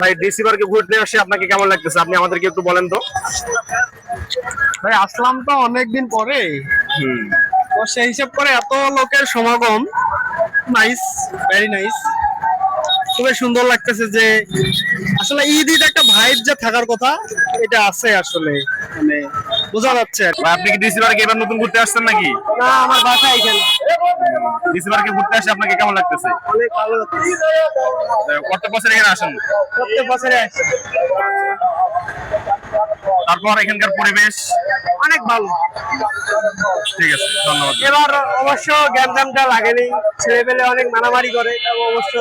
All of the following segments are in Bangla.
ভাই ডিসি পার্কে ঘুরতে আসে আপনাকে কেমন লাগতেছে, আপনি আমাদেরকে একটু বলেন তো। ভাই আসলাম তো অনেকদিন পরে, হুম। তো সেই হিসাব করে এত লোকের সমাগম, নাইস, ভেরি নাইস, খুবই সুন্দর লাগতেছে যে আসলে ঈদ একটা ভাইব যা থাকার কথা এটা আছে আসলে, মানে বোঝা যাচ্ছে আর কি। ভাই আপনি কি ডিসি পার্কে এবার নতুন ঘুরতে আসছেন নাকি? না, আমার বাসা এখানে। ডিসি পার্কে ঘুরতে আসে আপনাকে কেমন লাগতেছে? অনেক ভালো লাগতেছে। কত বছর এখানে আসেন? প্রত্যেক বছরে আসি। তারপর এখানকার পরিবেশ অনেক ভালো। ঠিক আছে, ধন্যবাদ। এবার অবশ্য গ্যাঞ্জামটা লাগেনি, ছেলে পেলে অনেক মারামারি করে, তবে অবশ্য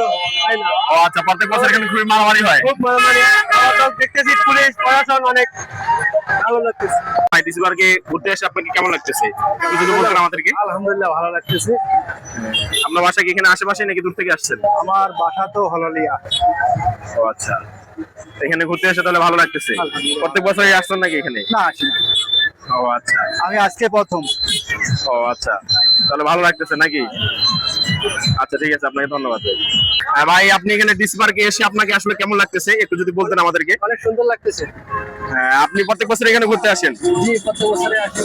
হয় না। ও আচ্ছা, প্রত্যেক বছর এখানে খুবই মারামারি হয়। খুব মারামারি, আমরা তো দেখতেছি পুলিশ প্রশাসন অনেক ভালো লাগতেছে। ভাই ডিসি পার্কে ঘুরতে এসে আপনাকে কেমন লাগতেছে একটু যদি বলতেন আমাদেরকে। আলহামদুলিল্লাহ ভালো লাগতেছে। আপনার বাসা কি এখানে আশেপাশে নাকি দূর থেকে আসছেন? আমার বাসা তো হললিয়া। ও আচ্ছা, এখানে ঘুরতে এসে তাহলে ভালো লাগতেছে। প্রত্যেক বছরই আসছেন নাকি এখানে? না, আসি না। ও আচ্ছা। আমি আজকে প্রথম। ও আচ্ছা, তাহলে ভালো লাগতেছে নাকি? আচ্ছা ঠিক আছে, আপনাকে ধন্যবাদ। ভাই আপনি এখানে ডিসি পার্কে এসে আপনাকে আসলে কেমন লাগতেছে একটু যদি বলতেন আমাদেরকে। অনেক সুন্দর লাগতেছে। আপনি প্রত্যেক বছর এখানে ঘুরতে আসেন? জি, প্রত্যেক বছরে আসি।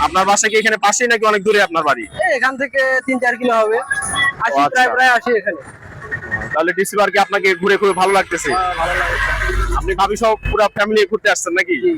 আপনার বাসা কি এখানে পাশেই নাকি অনেক দূরে আপনার বাড়ি? এখান থেকে 3-4 কিলো হবে। আসি, ও আচ্ছা। প্রায় প্রায় আসি এখানে। তাহলে ডিসি পার্কে আপনাকে ঘুরে খুবই ভালো লাগতেছে। ভালো লাগে। আপনি ভাবি সহ পুরো ফ্যামিলি ঘুরতে আসছেন নাকি? জি।